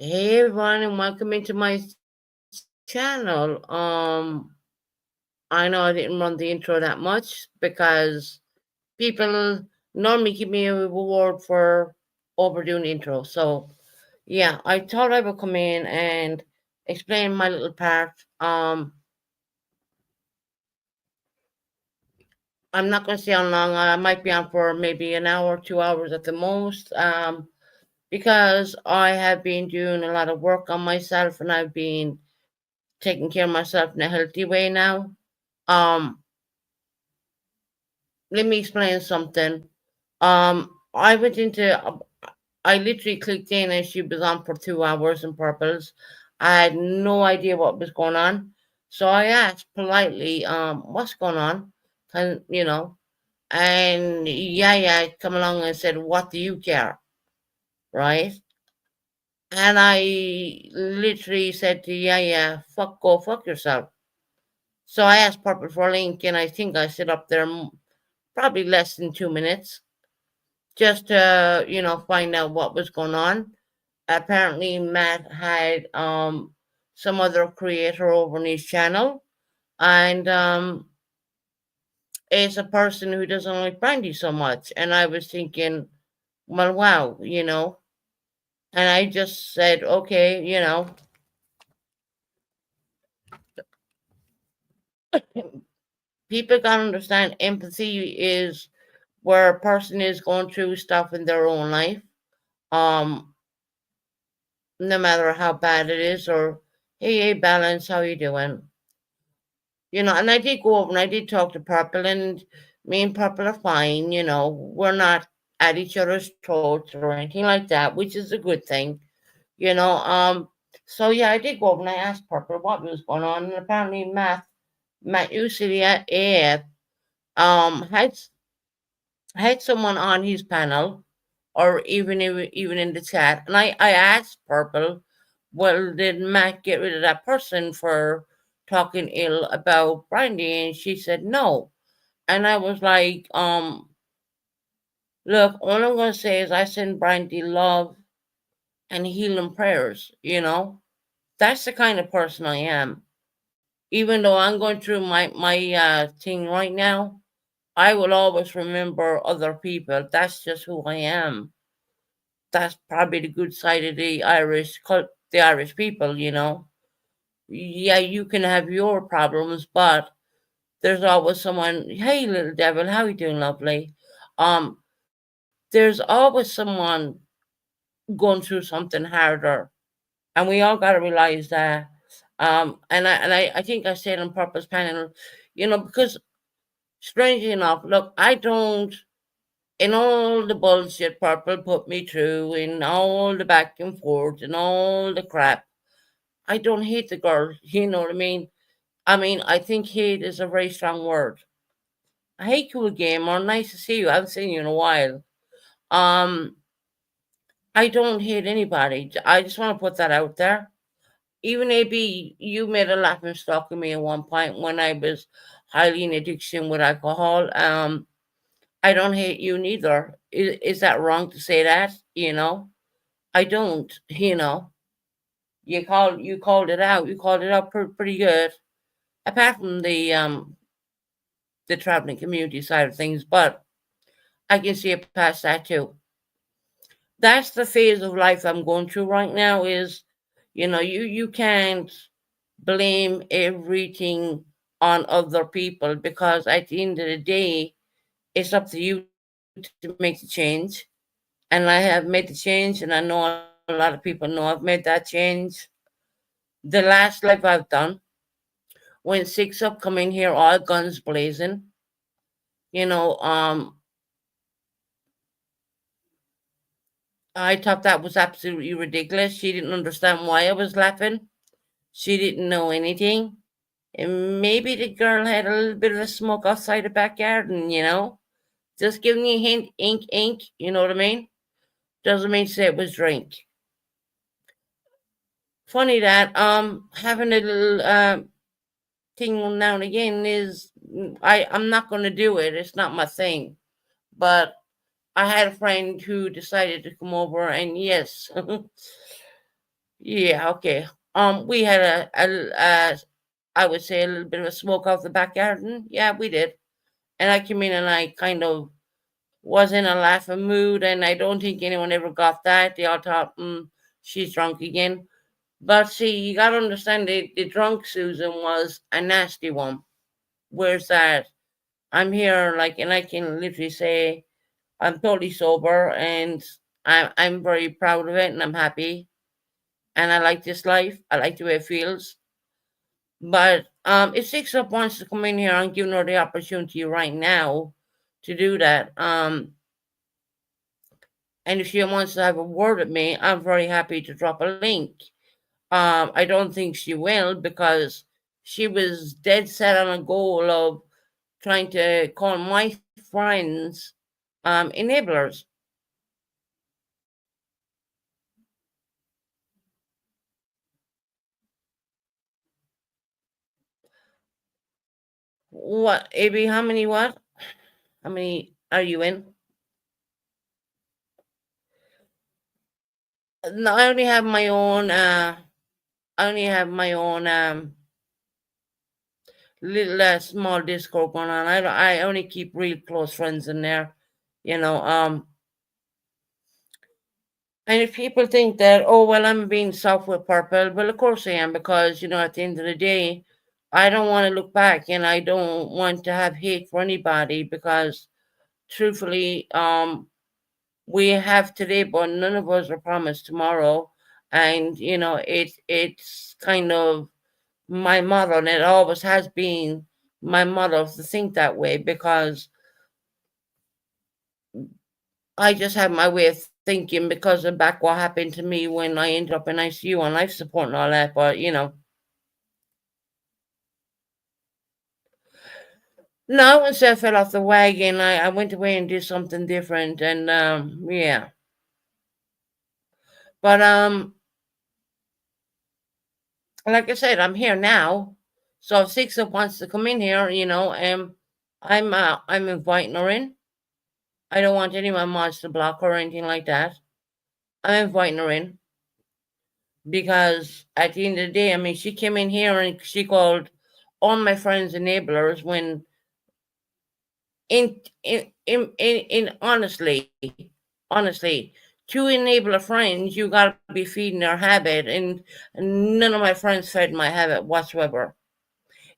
Hey everyone, and welcome into my channel. I know I didn't run the intro that much because people normally give me a reward for overdoing the intro. So yeah, I thought I would come in and explain my little part. I'm not going to say how long. I might be on for maybe an hour, 2 hours at the most. Because I have been doing a lot of work on myself and I've been taking care of myself in a healthy way now. Um, Let me explain something. I went into, I literally clicked in and she was on for 2 hours in purples. I had no idea what was going on. So I asked politely, what's going on? And yeah, come along and said, what do you care? Right? And I literally said to yeah, go fuck yourself. So I asked Purple for a link and I think I sit up there probably less than 2 minutes just to find out what was going on. Apparently Matt had some other creator over on his channel, and it's a person who doesn't like brandy so much. And I was thinking, well, wow, and I just said, okay, people gotta understand empathy is where a person is going through stuff in their own life, um no matter how bad it is. Or hey, Balance, how you doing? And I did go over and I did talk to Purple, and me and Purple are fine. We're not at each other's throats or anything like that, which is a good thing. You know, um, so yeah, I did go over and I asked Purple what was going on, and apparently Matt Usually at AF had someone on his panel, or even in the chat, and I asked Purple, well, did Matt get rid of that person for talking ill about Brandy? And she said no. And I was like, look, all I'm gonna say is I send Brandy love and healing prayers. That's the kind of person I am. Even though I'm going through my thing right now, I will always remember other people. That's just who I am. That's probably the good side of the Irish people. Yeah, you can have your problems, but there's always someone. Hey, little devil, how you doing, lovely? There's always someone going through something harder, and we all got to realize that. I think I said on purpose, panel, because strangely enough, look, I don't. In all the bullshit Purple put me through, in all the back and forth, and all the crap, I don't hate the girl. You know what I mean? I think hate is a very strong word. I hate you again, or nice to see you. I haven't seen you in a while. Um, I don't hate anybody. I just want to put that out there. Even AB, you made a laughing stock of me at one point when I was highly in addiction with alcohol. I don't hate you neither. Is that wrong to say that? I don't. You called it out. You called it out pretty good. Apart from the traveling community side of things, but I can see it past that too. That's the phase of life I'm going through right now. Is you can't blame everything on other people, because at the end of the day, it's up to you to make the change. And I have made the change, and I know a lot of people know I've made that change. The last live I've done, when six up come in here, all guns blazing. You know, I thought that was absolutely ridiculous. She didn't understand why I was laughing. She didn't know anything. And maybe the girl had a little bit of a smoke outside the backyard, and just giving you a hint, ink, ink. You know what I mean? Doesn't mean to say it was drink. Funny that having a little thing now and again is I'm not going to do it. It's not my thing. But I had a friend who decided to come over, and yes, Yeah, okay. We had I would say a little bit of a smoke off the back garden. Yeah, we did. And I came in and I kind of was in a laughing mood, and I don't think anyone ever got that. They all thought, she's drunk again. But see, you gotta understand the drunk Susan was a nasty one. Where's that? I'm here, like, and I can literally say I'm totally sober, and I'm very proud of it, and I'm happy, and I like this life. I like the way it feels. But if Six Up wants to come in here, I'm giving her the opportunity right now to do that. And if she wants to have a word with me, I'm very happy to drop a link. I don't think she will because she was dead set on a goal of trying to call my friends enablers. What, AB? How many what? How many are you in? No, I only have my own. I only have my own little small Discord going on. I only keep real close friends in there, you know. And if people think that, oh well, I'm being soft with purple, well, of course I am because at the end of the day, I don't want to look back and I don't want to have hate for anybody because, truthfully, we have today, but none of us are promised tomorrow, and it's kind of my motto, and it always has been my motto to think that way because I just have my way of thinking because of back what happened to me when I ended up in ICU on life support and all that. But no, I wouldn't say I fell off the wagon. I went away and did something different, and yeah. But like I said, I'm here now. So if Six Up wants to come in here, I'm inviting her in. I don't want any of my mods to block her or anything like that. I'm inviting her in because at the end of the day, I mean, she came in here and she called all my friends enablers when in honestly, to enable a friend, you gotta be feeding their habit, and none of my friends fed my habit whatsoever.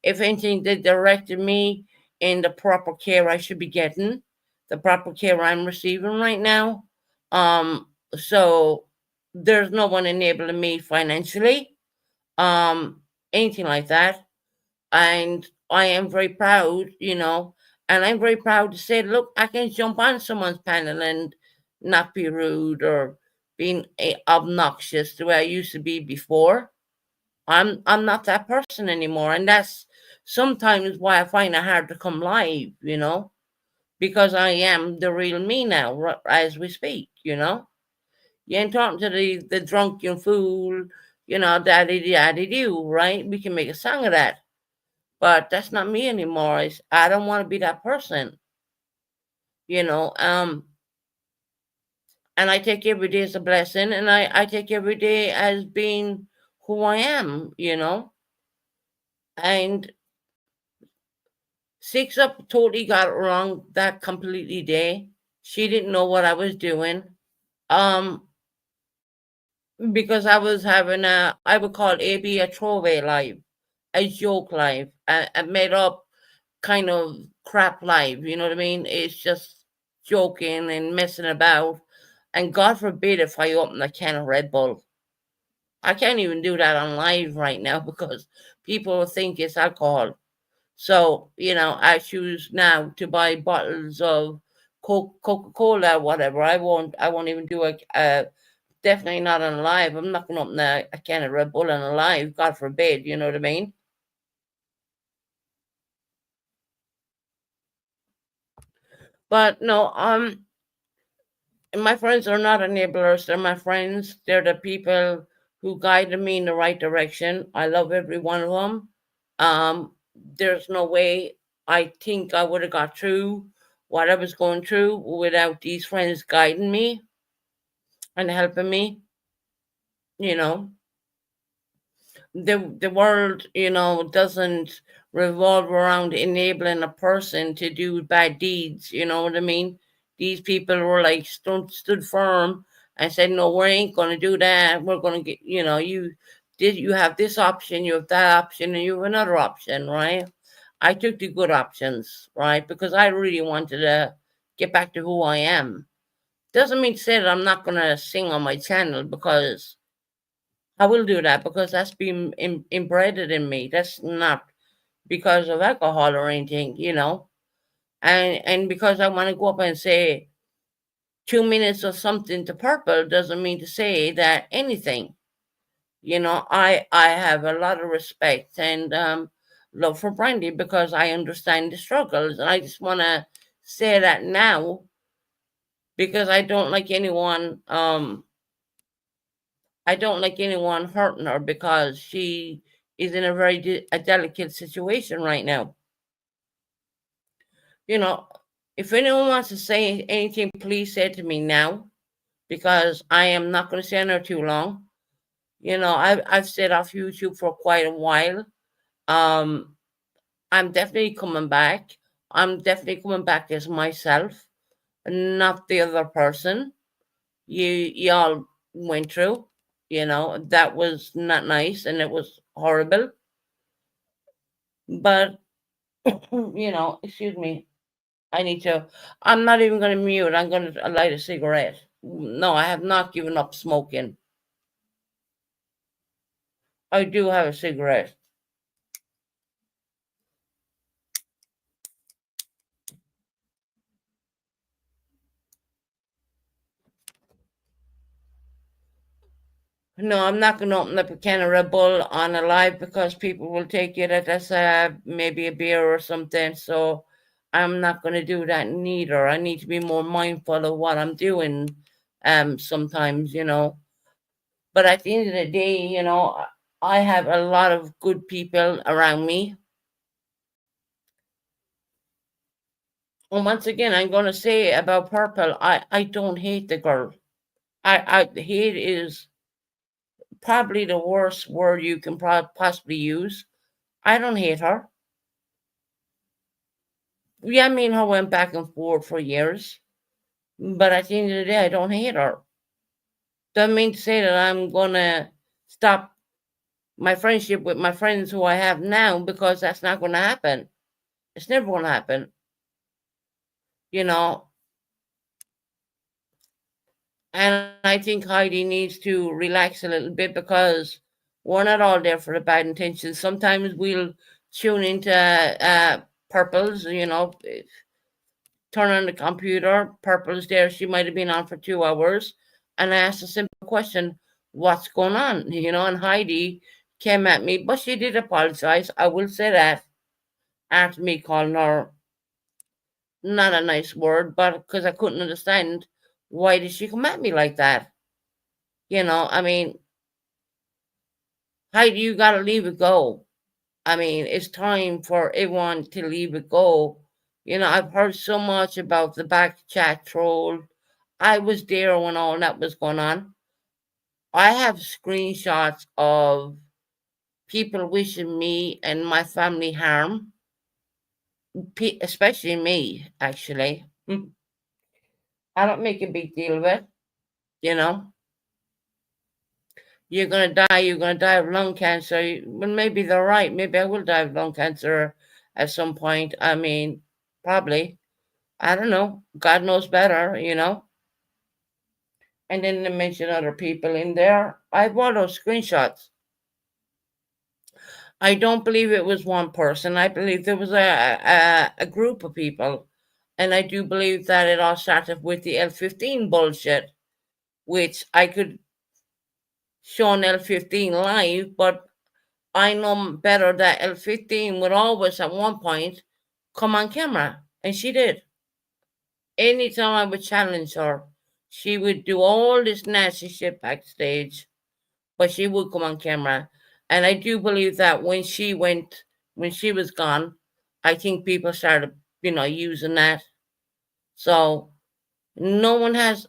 If anything, they directed me in the proper care I should be getting, the proper care I'm receiving right now. So there's no one enabling me financially, anything like that. And I am very proud, and I'm very proud to say, look, I can jump on someone's panel and not be rude or being obnoxious the way I used to be before. I'm not that person anymore, and that's sometimes why I find it hard to come live, because I am the real me now, as we speak. You ain't talking to the drunken fool, daddy daddy do, right? We can make a song of that, but that's not me anymore. I don't want to be that person, you know. And I take every day as a blessing, and I take every day as being who I am, and Six Up totally got it wrong that completely day. She didn't know what I was doing. Um, because I was having I would call AB a throwaway live, a joke live, a made up kind of crap live. You know what I mean? It's just joking and messing about. And God forbid if I open a can of Red Bull. I can't even do that on live right now because people will think it's alcohol. So, I choose now to buy bottles of Coca-Cola, whatever. I won't even do definitely not on a live. I'm not going to open a can of Red Bull on a live, God forbid, you know what I mean? But no, my friends are not enablers. They're my friends. They're the people who guided me in the right direction. I love every one of them. There's no way I think I would have got through what I was going through without these friends guiding me and helping me, you know. the world, doesn't revolve around enabling a person to do bad deeds. You know what I mean? These people were like stood firm and said, "No, we ain't going to do that. We're going to get, you have this option, you have that option, and you have another option, right?" I took the good options, right? Because I really wanted to get back to who I am. Doesn't mean to say that I'm not going to sing on my channel, because I will do that, because that's been embedded in me. That's not because of alcohol or anything, and because I want to go up and say 2 minutes or something to Purple doesn't mean to say that anything. I have a lot of respect and love for Brandy, because I understand the struggles, and I just want to say that now, because I don't like anyone hurting her, because she is in a very a delicate situation right now. You know, if anyone wants to say anything, please say it to me now, because I am not going to stay on there too long. I've stayed off YouTube for quite a while. Um, I'm definitely coming back. I'm definitely coming back as myself, not the other person y'all went through. That was not nice, and it was horrible. But excuse me. I need to. I'm not even going to mute. I'm going to light a cigarette. No, I have not given up smoking. I do have a cigarette. No, I'm not going to open up a can of Red Bull on a live, because people will take it as maybe a beer or something. So I'm not going to do that neither. I need to be more mindful of what I'm doing. Sometimes, But at the end of the day, I have a lot of good people around me. And once again, I'm going to say about Purple, I don't hate the girl. Hate is probably the worst word you can possibly use. I don't hate her. Yeah, me and her went back and forth for years. But at the end of the day, I don't hate her. Doesn't mean to say that I'm going to stop my friendship with my friends who I have now, because that's not going to happen. It's never going to happen. You know, And I think Heidi needs to relax a little bit, because we're not all there for the bad intentions. Sometimes we'll tune into Purple's, turn on the computer, Purple's there. She might have been on for 2 hours. And I asked a simple question, what's going on? And Heidi came at me, but she did apologize. I will say that, after me calling her not a nice word, but because I couldn't understand why did she come at me like that. I mean, Heidi, you got to leave it go. I mean, it's time for everyone to leave it go. I've heard so much about the back chat troll. I was there when all that was going on. I have screenshots of people wishing me and my family harm, especially me, actually. I don't make a big deal of it, you know. You're gonna die of lung cancer. Well, maybe they're right. Maybe I will die of lung cancer at some point. I mean, probably. I don't know. God knows better. And then they mention other people in there. I have all those screenshots. I don't believe it was one person. I believe there was a group of people. And I do believe that it all started with the L15 bullshit, which I could show on L15 live, but I know better that L15 would always at one point come on camera. And she did. Anytime I would challenge her, she would do all this nasty shit backstage, but she would come on camera. And I do believe that when she was gone, I think people started, using that. So no one has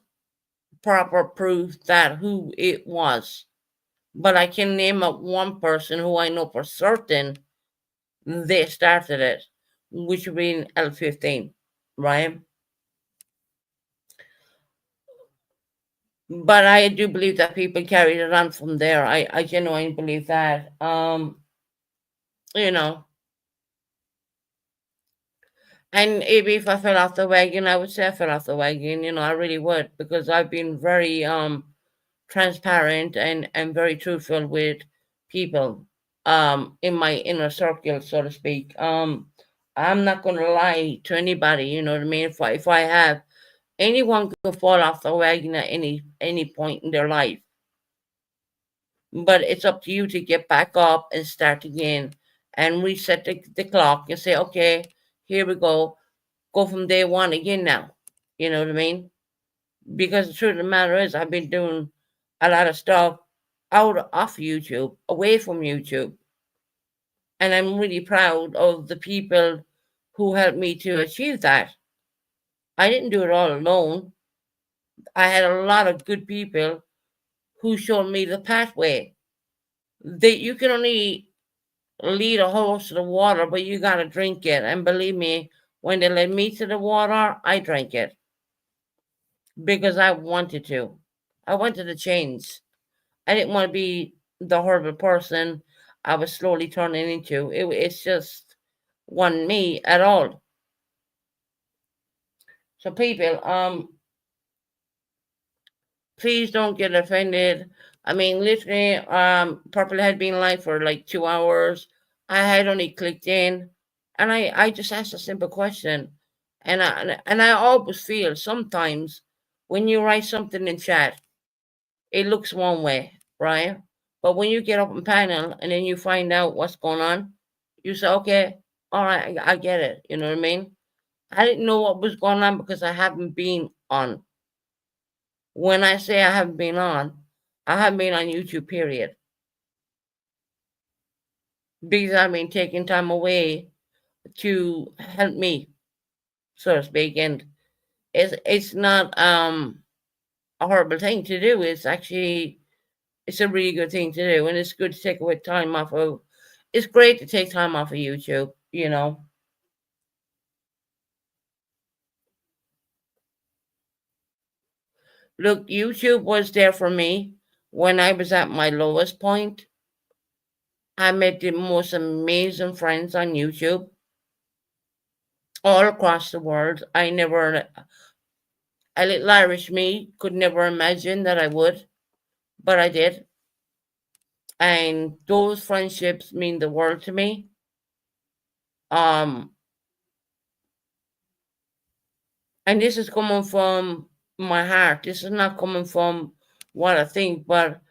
proper proof that who it was. but I can name up one person who I know for certain they started it, which would be in L15, right? But I do believe that people carried it on from there. I genuinely believe that. You know, and maybe if I fell off the wagon, I would say I fell off the wagon. I really would, because I've been very transparent and very truthful with people in my inner circle, so to speak. I'm not gonna lie to anybody, you know what I mean? If I have anyone could fall off the wagon at any point in their life, but it's up to you to get back up and start again and reset the clock and say, okay, here we go from day one again now. You know what I mean? Because the truth of the matter is, I've been doing a lot of stuff out of YouTube, away from YouTube. And I'm really proud of the people who helped me to achieve that. I didn't do it all alone. I had a lot of good people who showed me the pathway. That you can only lead a horse to the water, but you got to drink it. And believe me, when they led me to the water, I drank it because I wanted to. I wanted to change. I didn't want to be the horrible person I was slowly turning into. It's just wasn't me at all. So people, please don't get offended. I mean, literally, Purple had been live for like 2 hours. I had only clicked in, and I just asked a simple question, and I always feel sometimes when you write something in chat, it looks one way, right? But when you get up on panel and then you find out what's going on, you say, okay, all right, I get it. You know what I mean? I didn't know what was going on because I haven't been on. When I say I haven't been on, I haven't been on YouTube, period. Because I've been taking time away to help me, so to speak. And it's not a horrible thing to do. It's a really good thing to do, and it's good to take away time off of. It's great to take time off of YouTube. Look, YouTube was there for me when I was at my lowest point. I met the most amazing friends on YouTube all across the world. A little Irish me could never imagine that I would, but I did. And those friendships mean the world to me. Um, and this is coming from my heart. This is not coming from what I think, but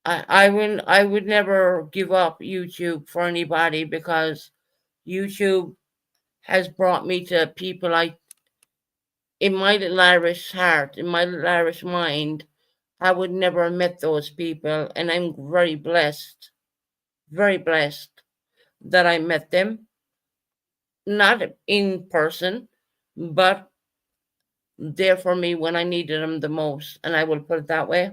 I would never give up YouTube for anybody, because YouTube has brought me to people in my little Irish heart, in my little Irish mind, I would never have met those people, and I'm very blessed that I met them, not in person, but there for me when I needed them the most, and I will put it that way.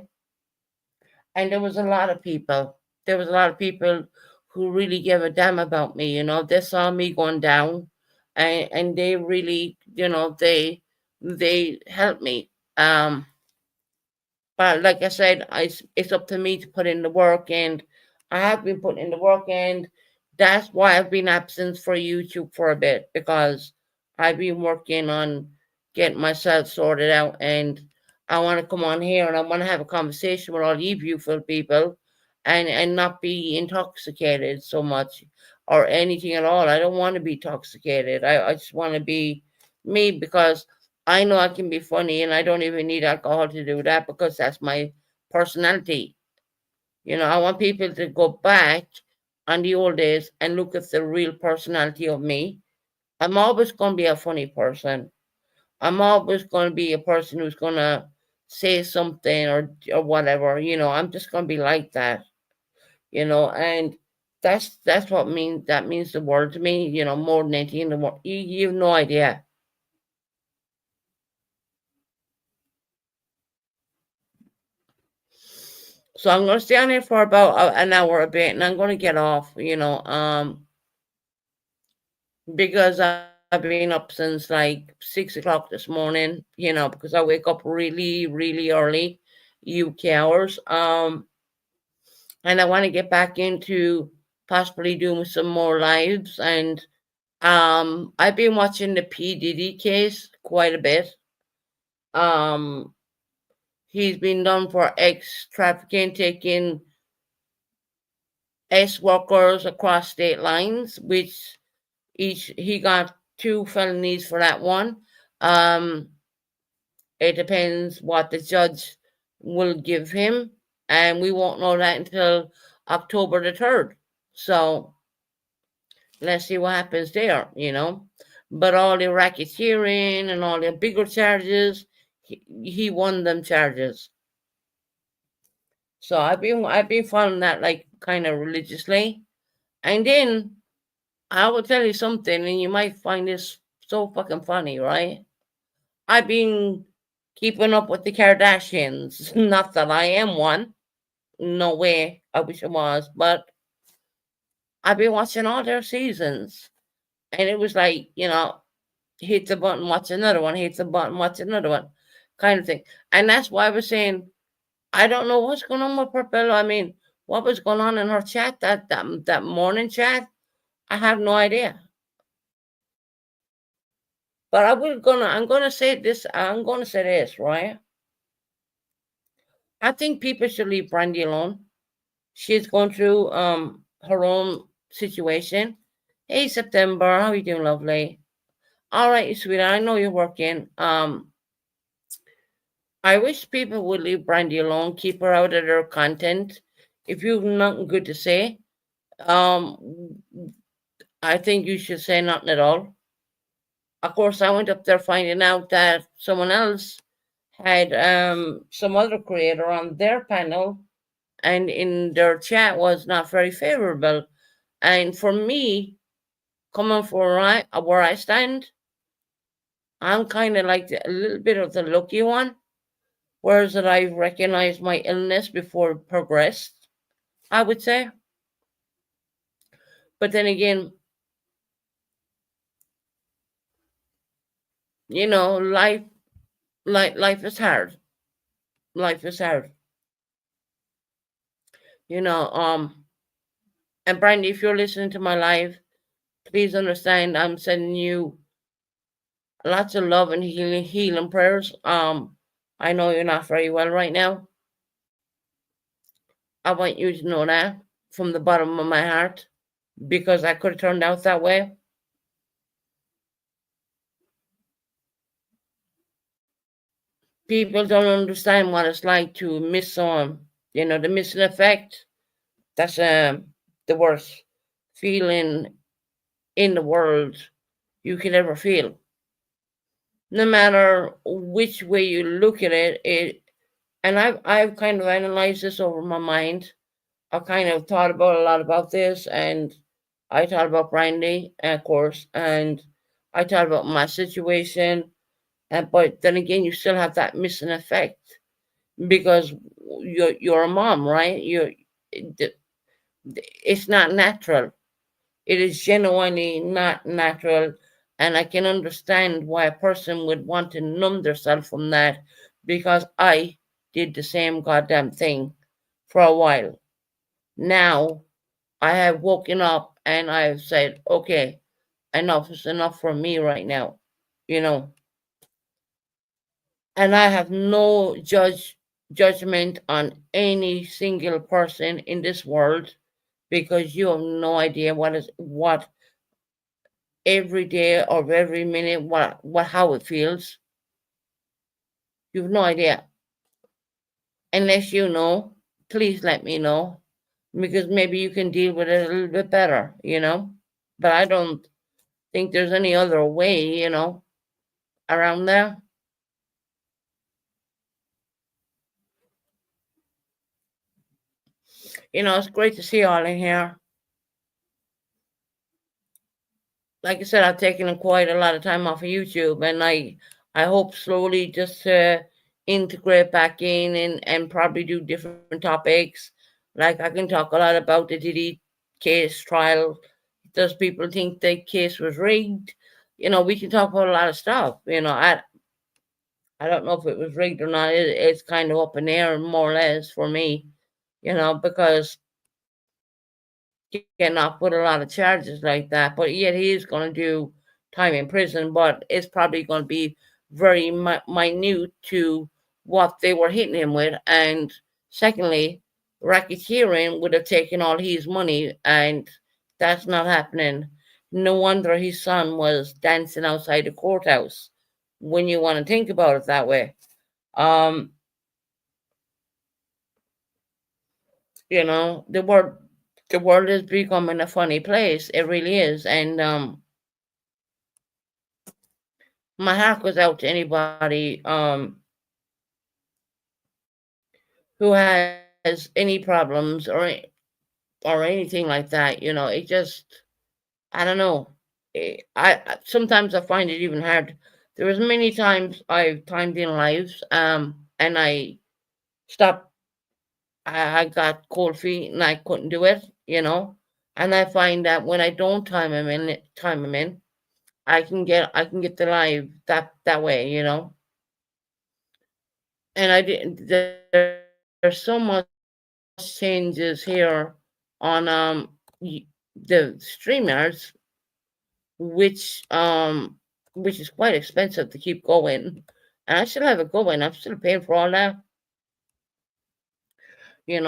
And there was a lot of people. There was a lot of people who really gave a damn about me. They saw me going down, and they really, they helped me. But like I said, it's up to me to put in the work, and I have been putting in the work, and that's why I've been absent for YouTube for a bit, because I've been working on getting myself sorted out, and I want to come on here and I want to have a conversation with all you beautiful people, and not be intoxicated so much or anything at all. I don't want to be intoxicated. I just want to be me, because I know I can be funny, and I don't even need alcohol to do that, because that's my personality. I want people to go back on the old days and look at the real personality of me. I'm always going to be a funny person. I'm always going to be a person who's going to say something or whatever. I'm just going to be like that. And that's that means the world to me. More than anything in the world. You have no idea. So I'm gonna stay on here for about an hour a bit, and I'm gonna get off. Because I've been up since like 6 o'clock this morning. Because I wake up really, really early, UK hours. And I want to get back into possibly doing some more lives. And I've been watching the P Diddy case quite a bit. He's been done for ex trafficking, taking ex workers across state lines, which he got 2 felonies for that one. It depends what the judge will give him, and we won't know that until October the 3rd. So let's see what happens there. But all the racketeering and all the bigger charges, he won them charges. So I've been following that like kind of religiously. And then I will tell you something, and you might find this so fucking funny, right? I've been keeping up with the Kardashians. Not that I am one. No way. I wish I was. But I've been watching all their seasons. And it was like, hit the button, watch another one, hit the button, watch another one, kind of thing. And that's why I was saying, I don't know what's going on with Purple. I mean, what was going on in her chat, that morning chat? I have no idea. But I'm gonna say this, right? I think people should leave Brandy alone. She's going through her own situation. Hey September, how you doing, lovely? All right, sweetheart, I know you're working. I wish people would leave Brandy alone, keep her out of their content. If you've nothing good to say, I think you should say nothing at all. Of course, I went up there finding out that someone else had some other creator on their panel, and in their chat was not very favorable. And for me, coming from where I stand, I'm kind of like a little bit of the lucky one, whereas that I recognized my illness before it progressed, I would say. But then again, life is hard. Life is hard. And Brandy, if you're listening to my live, please understand I'm sending you lots of love and healing prayers. I know you're not very well right now. I want you to know that from the bottom of my heart, because I could have turned out that way. People don't understand what it's like to miss someone. The missing effect. That's the worst feeling in the world you could ever feel. No matter which way you look at it, and I've kind of analyzed this over my mind. I kind of thought about a lot about this, and I thought about Brandy, of course, and I thought about my situation. But then again, you still have that missing effect because you're a mom, right? It's not natural. It is genuinely not natural, and I can understand why a person would want to numb themselves from that, because I did the same goddamn thing for a while. Now I have woken up and I've said, okay, enough is enough for me right now, you know. And I have no judgment on any single person in this world, because you have no idea what every day or every minute what how it feels. You have no idea. Unless you know, please let me know, because maybe you can deal with it a little bit better, But I don't think there's any other way, around there. It's great to see you all in here. Like I said, I've taken quite a lot of time off of YouTube, and I hope slowly just to integrate back in and probably do different topics. Like I can talk a lot about the Diddy case trial. Does people think the case was rigged? We can talk about a lot of stuff. I don't know if it was rigged or not. It's kind of up in the air, more or less, for me. Because you cannot put a lot of charges like that. But yet he is going to do time in prison, but it's probably going to be very minute to what they were hitting him with. And secondly, racketeering would have taken all his money, and that's not happening. No wonder his son was dancing outside the courthouse when you want to think about it that way. Um, the world is becoming a funny place. It really is. And my heart goes out to anybody who has any problems or anything like that. It just, I don't know. Sometimes I find it even hard. There was many times I've timed in lives, and I stopped. I got cold feet and I couldn't do it. And I find that when I don't time them in, I can get the live that way. And I didn't. There's so much changes here on the StreamYards, which which is quite expensive to keep going. And I still have it going. I'm still paying for all that. And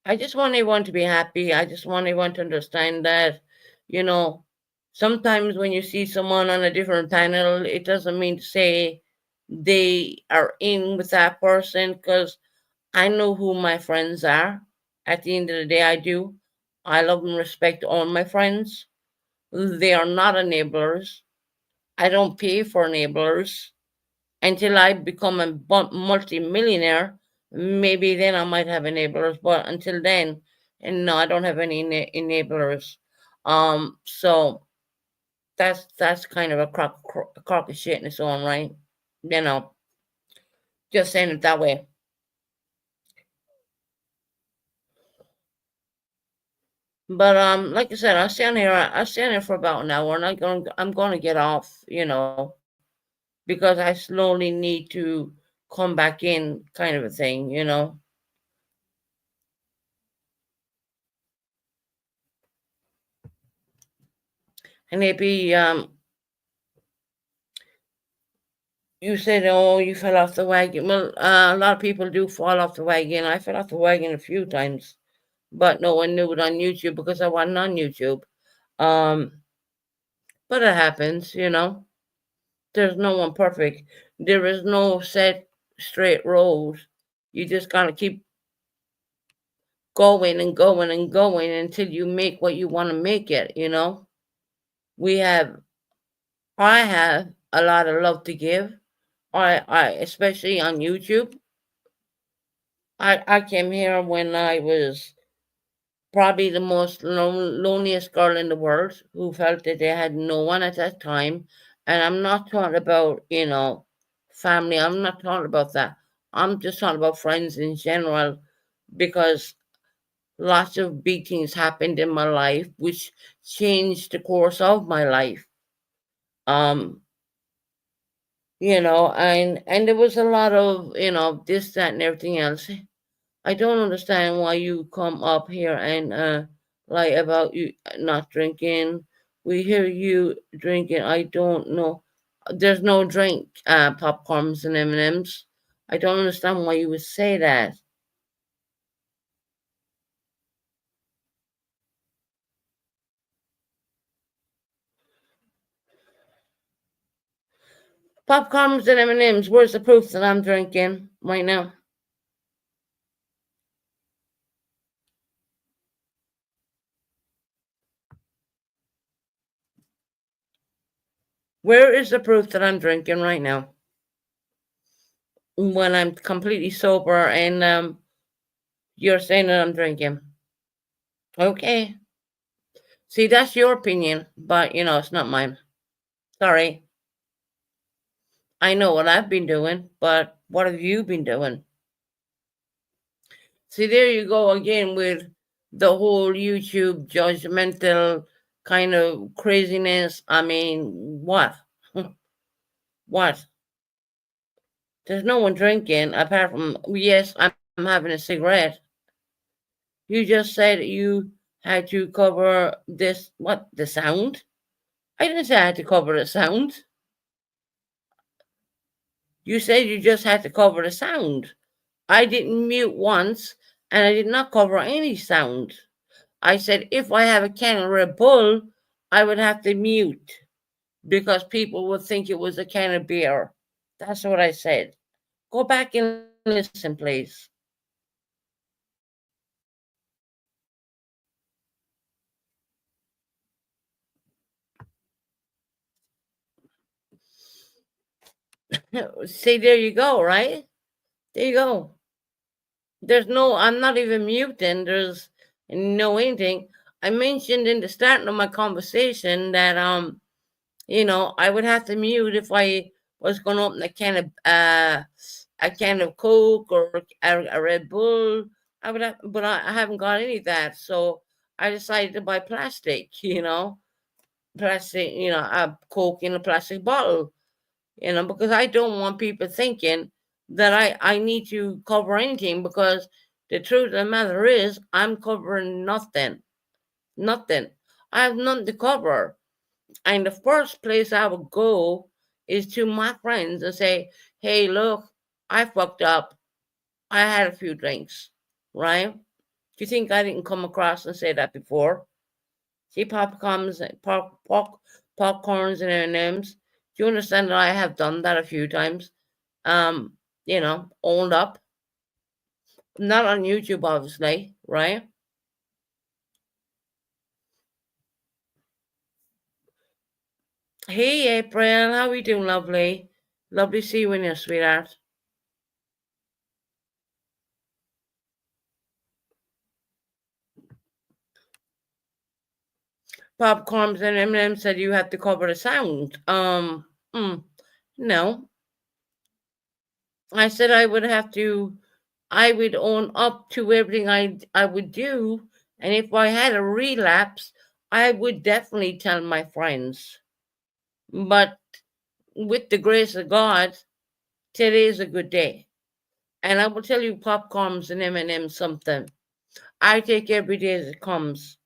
I just want everyone to be happy. I just want everyone to understand that, you know, sometimes when you see someone on a different panel, it doesn't mean to say they are in with that person, because I know who my friends are. At the end of the day, I do. I love and respect all my friends. They are not enablers. I don't pay for enablers until I become a multi-millionaire. Maybe then I might have enablers, but until then, and no, I don't have any enablers. So that's kind of a crock of shit in its own right. You know, just saying it that way. But like I said, I stand here for about an hour, and I'm going to get off. Because I slowly need to come back in, kind of a thing. And maybe you said, oh, you fell off the wagon. Well, a lot of people do fall off the wagon. I fell off the wagon a few times, but no one knew it on YouTube because I wasn't on YouTube. Um, but it happens. There's no one perfect. There is no set straight road. You just gotta keep going and going and going until you make what you want to make it. We have I have a lot of love to give. I especially on YouTube. I came here when I was probably the most loneliest girl in the world, who felt that they had no one at that time. And I'm not talking about, family. I'm not talking about that. I'm just talking about friends in general, because lots of big things happened in my life which changed the course of my life. Um, and there was a lot of, this, that, and everything else. I don't understand why you come up here and lie about you not drinking. We hear you drinking. I don't know. There's no drink, popcorns and M&Ms. I don't understand why you would say that. Popcorns and M&Ms. Where's the proof that I'm drinking right now? Where is the proof that I'm drinking right now when I'm completely sober and you're saying that I'm drinking? Okay. See, that's your opinion, but it's not mine. Sorry. I know what I've been doing, but what have you been doing? See, there you go again with the whole YouTube judgmental kind of craziness. I mean, what? What? There's no one drinking apart from, yes, I'm having a cigarette. You just said you had to cover this, what, the sound? I didn't say I had to cover the sound. You said you just had to cover the sound. I didn't mute once and I did not cover any sound. I said if I have a can of Red Bull, I would have to mute because people would think it was a can of beer. That's what I said. Go back and listen, please. See, there you go, right? There you go. I'm not even muting. There's no anything. I mentioned in the start of my conversation that, I would have to mute if I was going to open a can of Coke or a Red Bull. I would have, but I haven't got any of that. So I decided to buy plastic, plastic, a Coke in a plastic bottle, because I don't want people thinking that I need to cover anything, because the truth of the matter is I'm covering nothing. Nothing. I have nothing to cover. And the first place I would go is to my friends and say, hey, look, I fucked up. I had a few drinks, right? Do you think I didn't come across and say that before? See, popcorns, popcorns and M&Ms. Do you understand that I have done that a few times? Owned up. Not on YouTube, obviously, right? Hey, April, how we doing, lovely? Lovely to see you in here, sweetheart. Popcorns and M&M said you have to cover the sound. No. I said I would own up to everything I would do, and if I had a relapse, I would definitely tell my friends. But with the grace of God, today is a good day. And I will tell you, popcorns and M&M something. I take every day as it comes.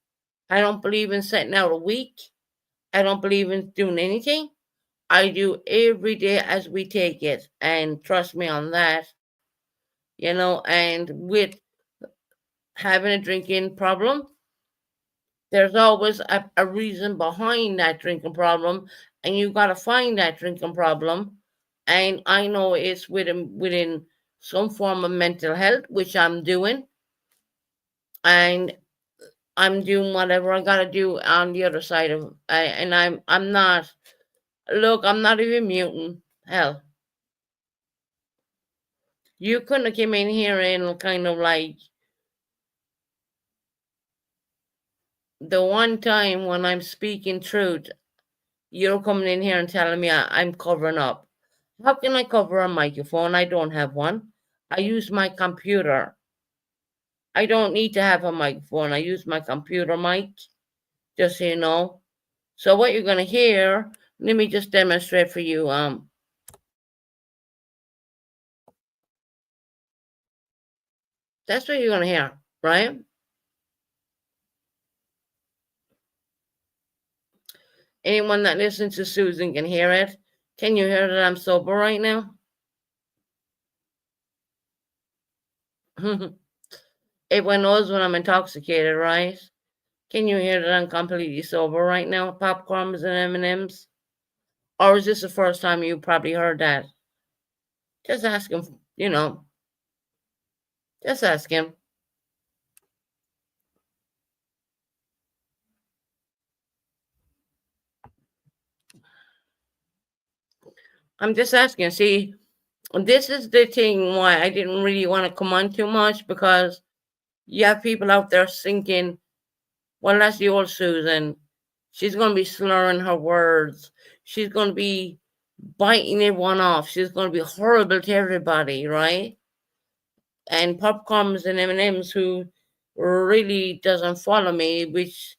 I don't believe in setting out a week. I don't believe in doing anything. I do every day as we take it. And trust me on that. And with having a drinking problem, there's always a reason behind that drinking problem. And you got to find that drinking problem. And I know it's within some form of mental health, which I'm doing. And I'm doing whatever I gotta do on the other side of, and I'm not. Look, I'm not even muting. Hell, you couldn't have came in here and kind of like the one time when I'm speaking truth, you're coming in here and telling me I'm covering up. How can I cover a microphone? I don't have one. I use my computer. I don't need to have a microphone. I use my computer mic, just so you know. So what you're gonna hear, let me just demonstrate for you. That's what you're gonna hear, right? Anyone that listens to Susan can hear it. Can you hear that I'm sober right now? Everyone knows when I'm intoxicated, right? Can you hear that I'm completely sober right now? Popcorns and M&Ms? Or is this the first time you probably heard that? Just ask him, just ask him. I'm just asking. See, this is the thing why I didn't really want to come on too much, because you have people out there thinking, well, that's the old Susan. She's going to be slurring her words. She's going to be biting everyone off. She's going to be horrible to everybody, right? And Popcorns and M&M's, who really doesn't follow me, which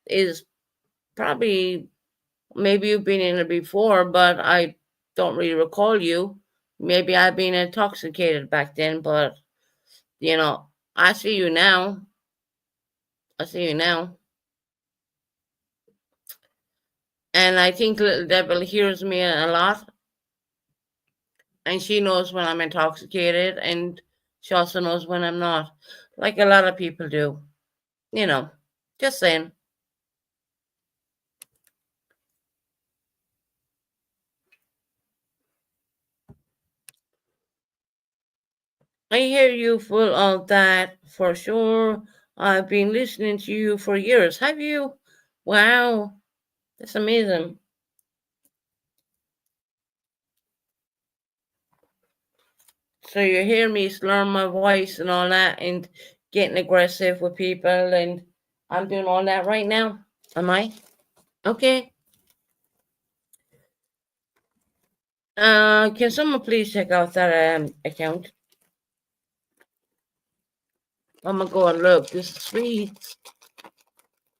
is probably, maybe you've been in it before, but I don't really recall you. Maybe I've been intoxicated back then, but I see you now. I see you now. And I think Little Devil hears me a lot. And she knows when I'm intoxicated, and she also knows when I'm not. Like a lot of people do. Just saying. I hear you full of that for sure. I've been listening to you for years. Have you? Wow. That's amazing. So you hear me slurring my voice and all that and getting aggressive with people, and I'm doing all that right now. Am I? Okay. Can someone please check out that account? I'm gonna go and look. This is sweet.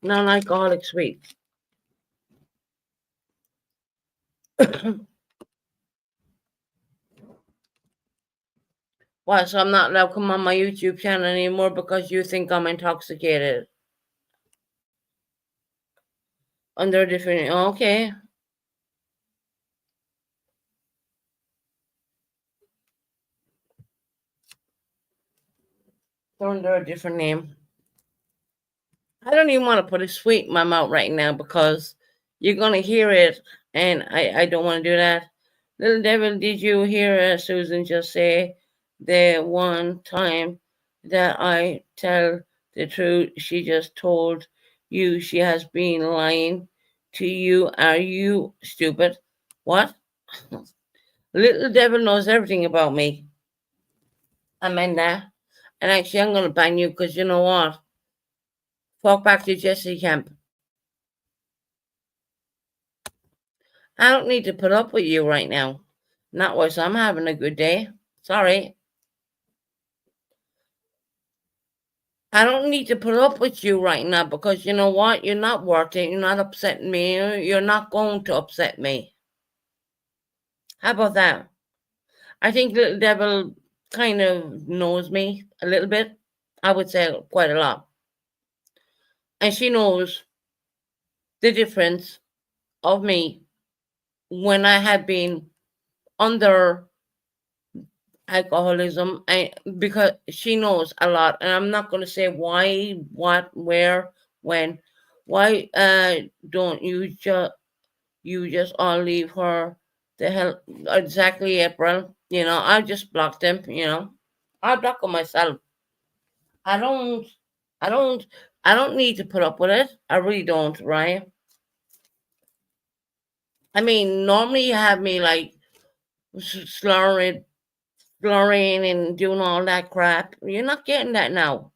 Non-alcoholic sweet. Why? So I'm not allowed to come on my YouTube channel anymore because you think I'm intoxicated? Under a different... Okay. Under a different name. I don't even want to put a sweet in my mouth right now because you're going to hear it, and I don't want to do that. Little Devil, did you hear Susan just say the one time that I tell the truth, she just told you she has been lying to you? Are you stupid? What? Little Devil knows everything about me, Amanda. And actually, I'm going to ban you because you know what? Walk back to Jesse Camp. I don't need to put up with you right now. Not worse. I'm having a good day. Sorry. I don't need to put up with you right now because you know what? You're not worth it. You're not upsetting me. You're not going to upset me. How about that? I think Little Devil kind of knows me a little bit. I would say quite a lot. And she knows the difference of me when I have been under alcoholism, because she knows a lot, and I'm not going to say why, what, where, when. Why don't you just all leave her the hell? Exactly, April. I just blocked them. I block them myself. I don't I don't I don't need to put up with it. I really don't, right? I mean, normally you have me like slurring and doing all that crap. You're not getting that now.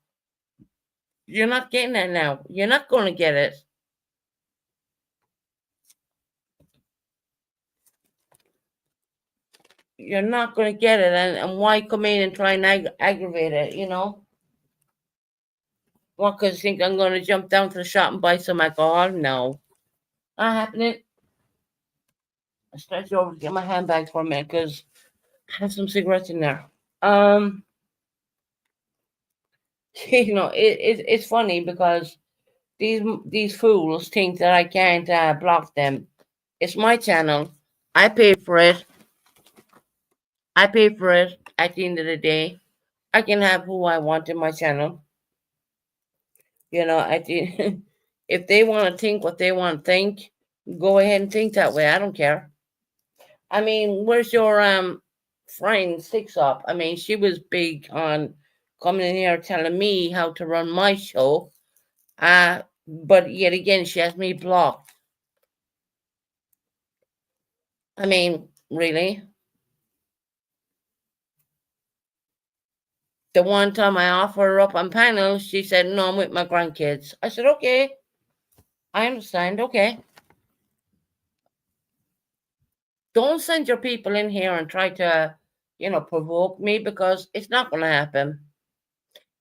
You're not getting that now. You're not going to get it. You're not going to get it. And why come in and try and aggravate it, What, because you think I'm going to jump down to the shop and buy some alcohol? No. Not happening. I stretch over to get my handbag for a minute because I have some cigarettes in there. It's funny because these fools think that I can't block them. It's my channel. I pay for it. I pay for it at the end of the day. I can have who I want in my channel. If they want to think what they want to think, go ahead and think that way. I don't care. I mean, where's your friend Six Up? I mean, she was big on coming in here telling me how to run my show. But yet again, she has me blocked. I mean, really? The one time I offered her up on panels, she said, "No, I'm with my grandkids." I said, "Okay, I understand. Okay." Don't send your people in here and try to, provoke me, because it's not going to happen.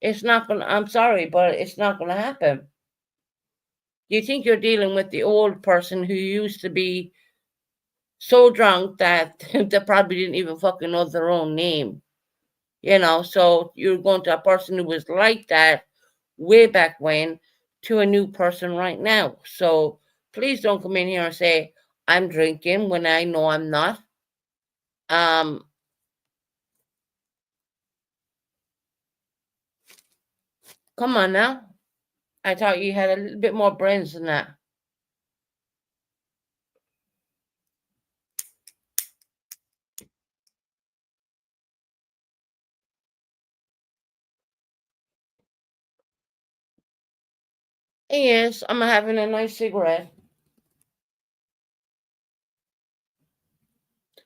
It's not going to, I'm sorry, but it's not going to happen. You think you're dealing with the old person who used to be so drunk that they probably didn't even fucking know their own name. So you're going to a person who was like that way back when to a new person right now. So please don't come in here and say I'm drinking when I know I'm not. Um, Come on now. I thought you had a little bit more brains than that. Yes, I'm having a nice cigarette.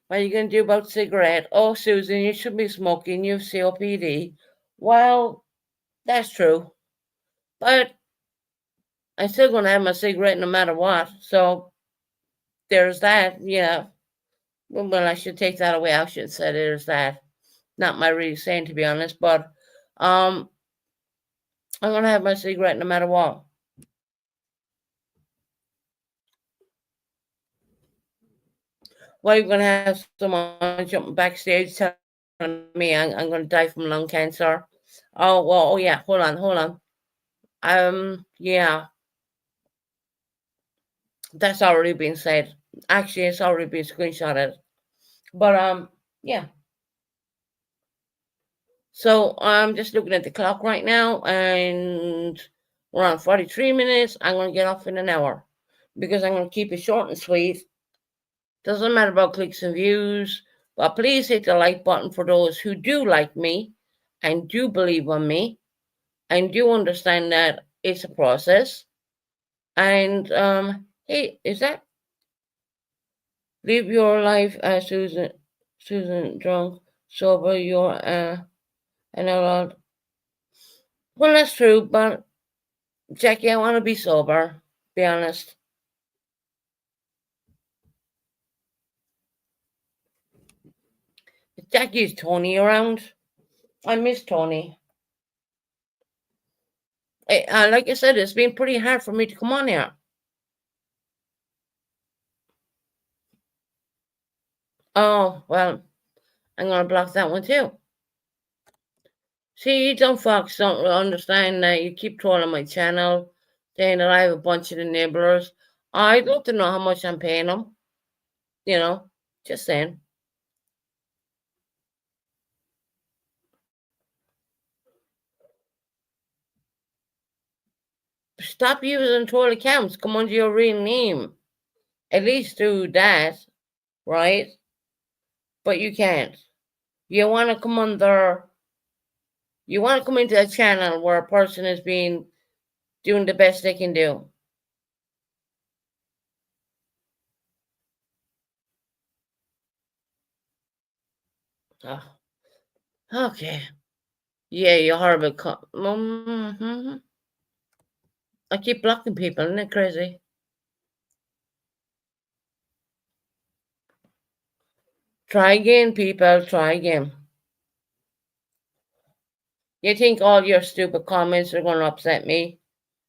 What are you going to do about cigarette? Oh, Susan, you should be smoking. You have COPD. Well, that's true. But I'm still going to have my cigarette no matter what. So there's that. Yeah. Well, I should take that away. I should say there's that. Not my really saying, to be honest. But I'm going to have my cigarette no matter what. Why are you going to have someone jumping backstage telling me I'm going to die from lung cancer? Oh, well, oh, yeah. Hold on. Yeah. That's already been said. Actually, it's already been screenshotted. But, yeah. So I'm just looking at the clock right now, and we're on 43 minutes. I'm going to get off in an hour because I'm going to keep it short and sweet. Doesn't matter about clicks and views, but please hit the like button for those who do like me and do believe on me and do understand that it's a process. And hey, is that live your life as Susan drunk, sober, you're and allowed. Well, that's true, but Jackie, I want to be sober. Be honest. Jackie, is Tony around? I miss Tony. Like I said, it's been pretty hard for me to come on here. Oh, well, I'm going to block that one too. See, you dumb fucks don't understand that you keep trolling my channel, saying that I have a bunch of enablers. I'd love to know how much I'm paying them. Just saying. Stop using troll accounts. Come under your real name. At least do that, right? But you can't. You want to come under. You want to come into a channel where a person is doing the best they can do. Oh, okay. Yeah, you're horrible. Mm-hmm. I keep blocking people. Isn't it crazy? Try again, people. Try again. You think all your stupid comments are going to upset me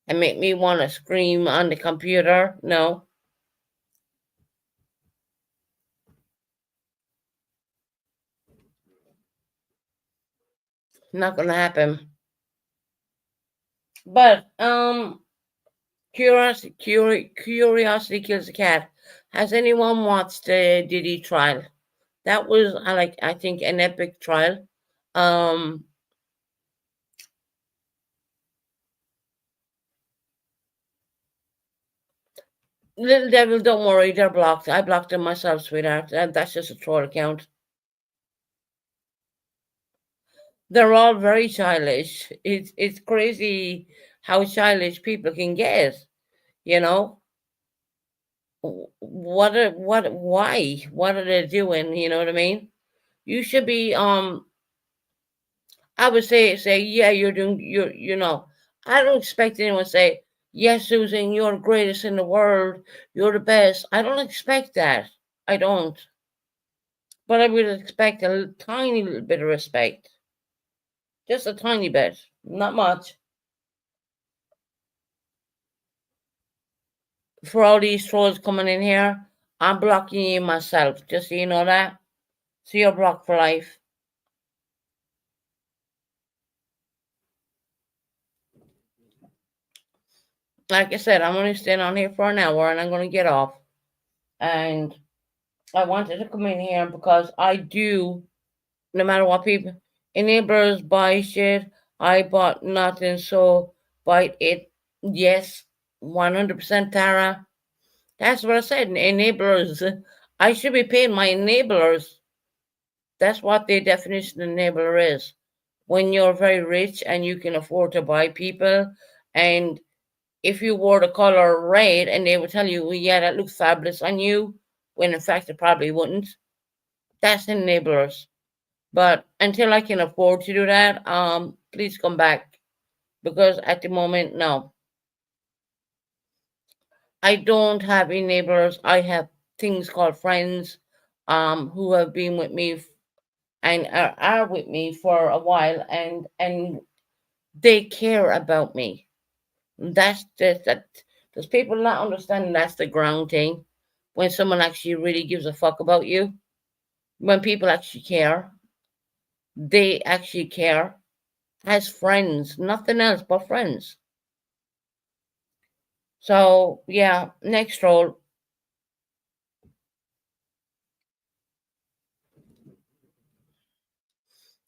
and make me want to scream on the computer? No. Not going to happen. But, curiosity kills a cat. Has anyone watched the Diddy trial? That was, I think, an epic trial. Little Devil, don't worry, they're blocked. I blocked them myself, sweetheart. That's just a troll account. They're all very childish. It's crazy how childish people can get. You know, why? What are they doing? You know what I mean? You should be I would say yeah, I don't expect anyone to say yes, Susan, you're the greatest in the world. You're the best. I don't expect that. I don't. but I would expect a tiny little bit of respect. Just a tiny bit, not much. For all these trolls coming in here, I'm blocking you myself, just so you know that. So you're blocked for life. Like I said, I'm only staying on here for an hour and I'm going to get off. And I wanted to come in here because I do, no matter what people, enablers buy shit. I bought nothing, so buy it. Yes, 100% Tara. That's what I said. Enablers. I should be paying my enablers. That's what the definition of enabler is. When you're very rich and you can afford to buy people, and if you wore the color red and they would tell you, well, yeah, that looks fabulous on you, when in fact it probably wouldn't. That's enablers. But until I can afford to do that, please come back. Because at the moment, no. I don't have enablers. I have things called friends who have been with me and are with me for a while, and they care about me. That's just that. Does people not understand that's the ground thing? When someone actually really gives a fuck about you, when people actually care, they actually care as friends, nothing else but friends. So yeah, next role.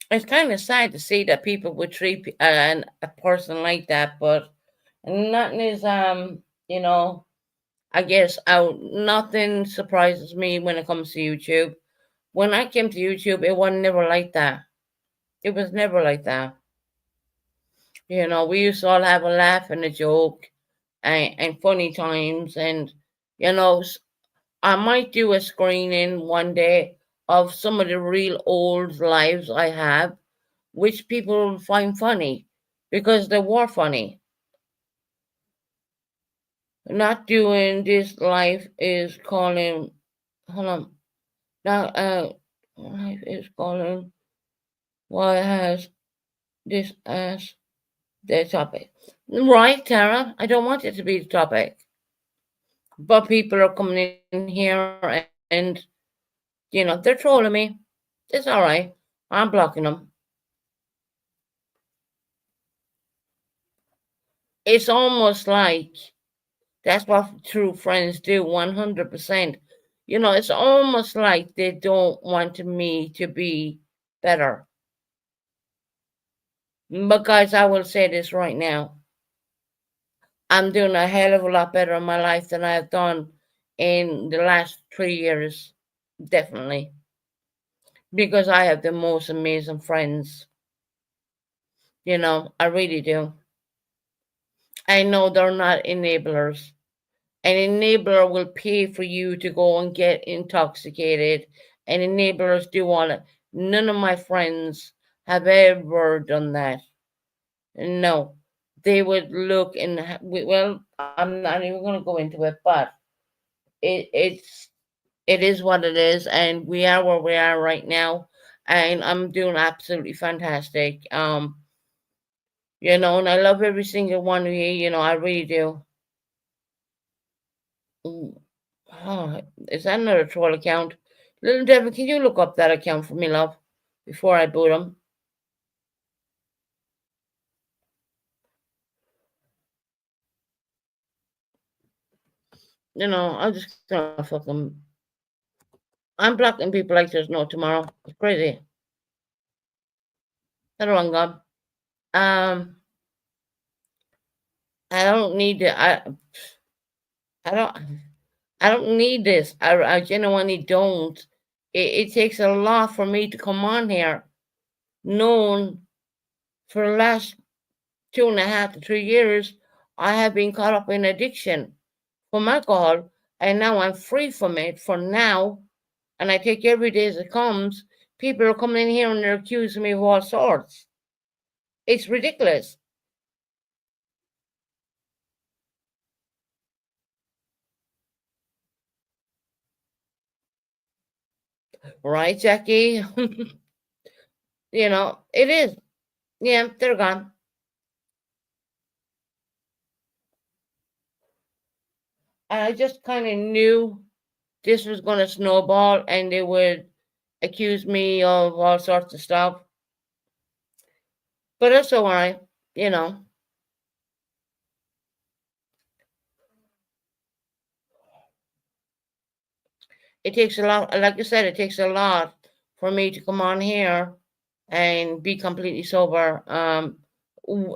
It's kind of sad to see that people would treat a person like that, but nothing is you know, I guess out. Nothing surprises me when it comes to YouTube. When I came to YouTube, it was never like that. It was never like that. You know, we used to all have a laugh and a joke and funny times. And, you know, I might do a screening one day of some of the real old lives I have, which people will find funny because they were funny. Not doing this life is calling, hold on, now, life is calling, why has this as the topic? Right, Tara, I don't want it to be the topic. But people are coming in here and, you know, they're trolling me. It's all right. I'm blocking them. It's almost like that's what true friends do 100%. You know, it's almost like they don't want me to be better. But guys, I will say this right now. I'm doing a hell of a lot better in my life than I have done in the last 3 years. Definitely. Because I have the most amazing friends. You know, I really do. I know they're not enablers. An enabler will pay for you to go and get intoxicated. And enablers do all it. None of my friends have ever done that. No. They would look and, well, I'm not even going to go into it, but it is what it is, and we are where we are right now, and I'm doing absolutely fantastic. You know, and I love every single one of you. You know, I really do. Mm, oh, is that another troll account? Little Devil, can you look up that account for me, love, before I boot them? You know, I'm just gonna fuck them. I'm blocking people like there's no tomorrow. It's crazy. Hello, on God. Um, I don't need to. I don't. I don't need this. I genuinely don't. It takes a lot for me to come on here, known for the last 2.5 to 3 years, I have been caught up in addiction from alcohol, and now I'm free from it for now, and I take every day as it comes. People are coming in here and they're accusing me of all sorts. It's ridiculous. Right, Jackie? It is. Yeah, they're gone. And I just kind of knew this was going to snowball and they would accuse me of all sorts of stuff. But that's all right. You know, it takes a lot, like I said, it takes a lot for me to come on here and be completely sober.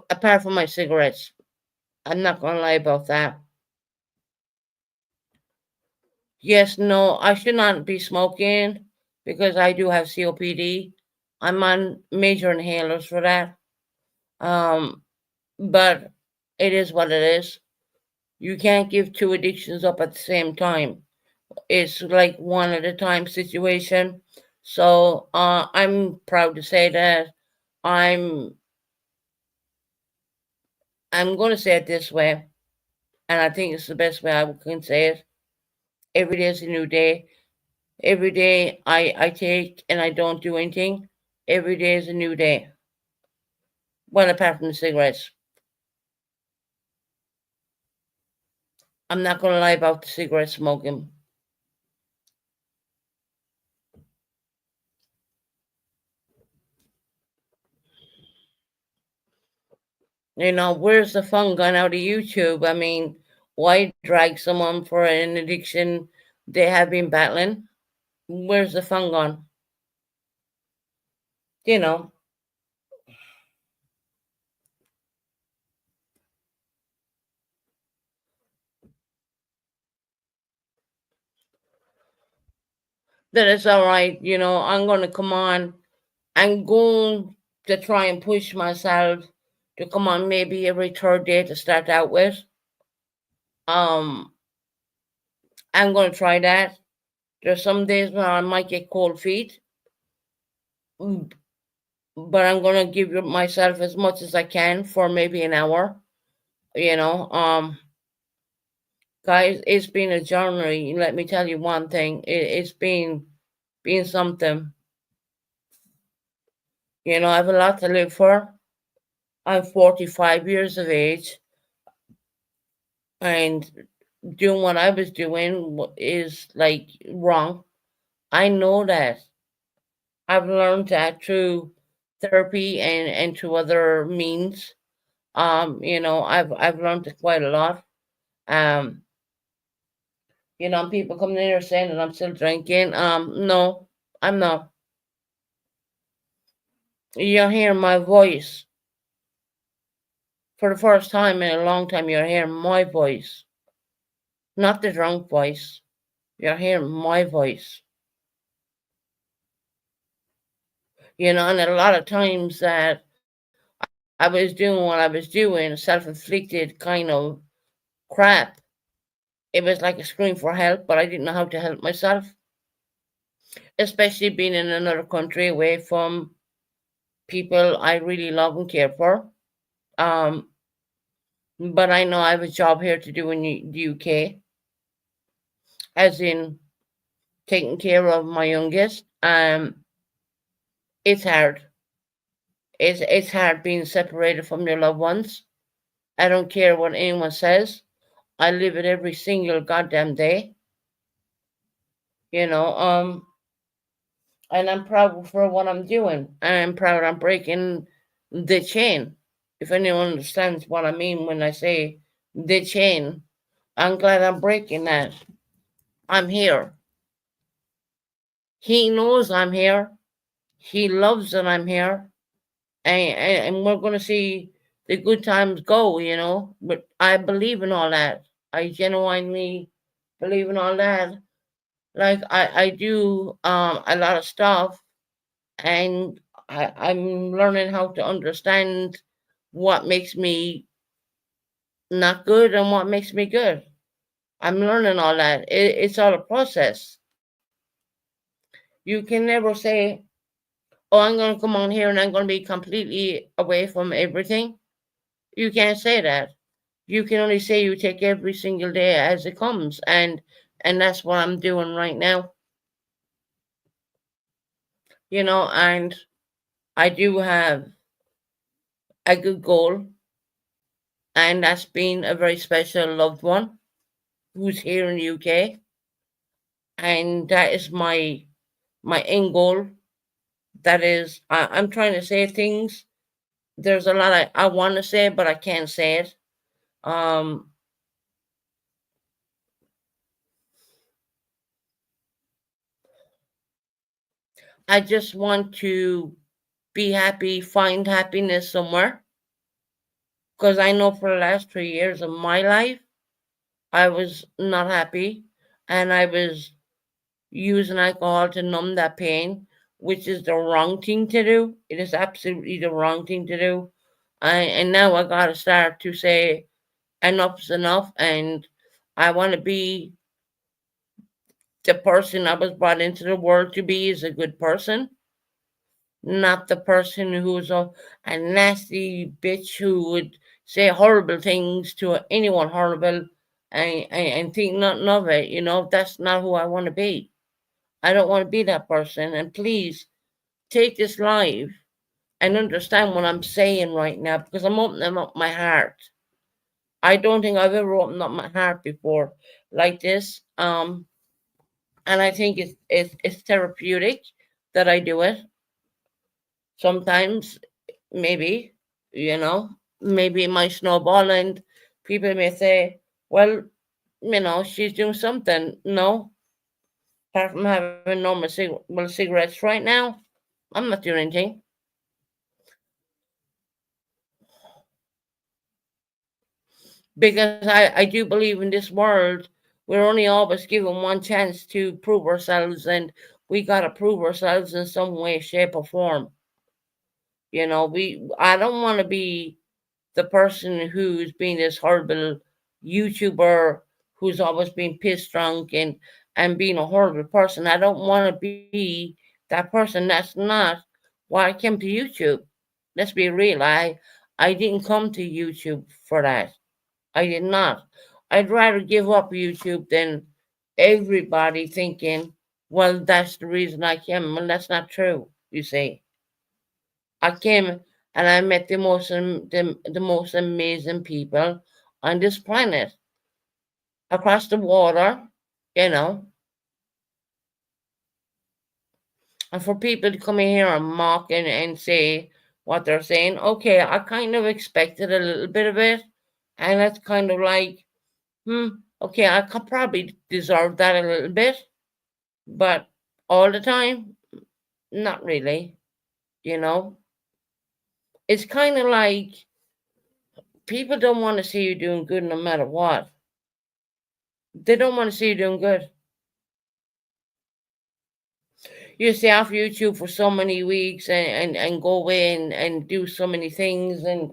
Apart from my cigarettes, I'm not going to lie about that. Yes, no, I should not be smoking because I do have COPD. I'm on major inhalers for that. Um, but it is what it is. You can't give two addictions up at the same time. It's like one at a time situation. So I'm proud to say that I'm I'm going to say it this way, and I think it's the best way I can say it. Every day is a new day. Every day I take and I don't do anything. Every day is a new day. Well, apart from the cigarettes. I'm not going to lie about the cigarette smoking. Where's the fun gone out of YouTube? I mean, why drag someone for an addiction they have been battling? Where's the fun gone? You know, that it's all right. I'm going to come on. I'm going to try and push myself to come on maybe every third day to start out with. Um, I'm going to try that. There's some days when I might get cold feet, mm, but I'm going to give myself as much as I can for maybe an hour. You know, guys, it's been a journey. Let me tell you one thing. It's been something. I have a lot to live for. I'm 45 years of age, and doing what I was doing is like wrong. I know that. I've learned that through therapy and through other means. I've learned quite a lot. Um, people coming in here saying that I'm still drinking. No, I'm not. You're hearing my voice for the first time in a long time. You're hearing my voice, not the drunk voice. You're hearing my voice. And a lot of times that I was doing what I was doing, self-inflicted kind of crap. It was like a scream for help, but I didn't know how to help myself, especially being in another country away from people I really love and care for. Um, but I know I have a job here to do in the UK, as in taking care of my youngest. It's hard. It's hard being separated from your loved ones. I don't care what anyone says. I live it every single goddamn day. You know, um, and I'm proud for what I'm doing. And I'm proud I'm breaking the chain. If anyone understands what I mean when I say the chain, I'm glad I'm breaking that. I'm here. He knows I'm here. He loves that I'm here. And we're going to see the good times go. But I believe in all that. I genuinely believe in all that. Like, I do a lot of stuff, and I'm learning how to understand what makes me not good and what makes me good. I'm learning all that. It's all a process. You can never say, "Oh, I'm going to come on here and I'm going to be completely away from everything." You can't say that. You can only say you take every single day as it comes, and that's what I'm doing right now. and I do have a good goal, and that's been a very special loved one who's here in the UK, and that is my end goal. That is, I'm trying to say things. There's a lot I want to say, but I can't say it. Um, I just want to be happy, find happiness somewhere. Because I know for the last 3 years of my life, I was not happy, and I was using alcohol to numb that pain, which is the wrong thing to do. It is absolutely the wrong thing to do. And now I got to start to say enough's enough, and I want to be the person I was brought into the world to be, is a good person, not the person who's a nasty bitch who would say horrible things to anyone horrible, and think nothing of it. That's not who I want to be. I don't want to be that person. And please take this live and understand what I'm saying right now, because I'm opening up my heart. I don't think I've ever opened up my heart before like this. And I think it's therapeutic that I do it. Sometimes, maybe, you know, maybe it might snowball, and people may say, well, she's doing something. No, apart from having normal cigarettes right now, I'm not doing anything. Because I do believe in this world, we're only always given one chance to prove ourselves, and we got to prove ourselves in some way, shape, or form. I don't want to be the person who's been this horrible YouTuber who's always been pissed drunk and being a horrible person. I don't want to be that person. That's not why I came to YouTube. Let's be real. I didn't come to YouTube for that. I did not. I'd rather give up YouTube than everybody thinking, well, that's the reason I came. Well, that's not true, you see. I came and I met the most amazing people on this planet across the water, you know. And for people to come in here and mock and say what they're saying, okay, I kind of expected a little bit of it. And it's kind of like, okay, I could probably deserve that a little bit, but all the time, not really, you know. It's kind of like people don't want to see you doing good no matter what. They don't want to see you doing good. You stay off YouTube for so many weeks and go away and do so many things, and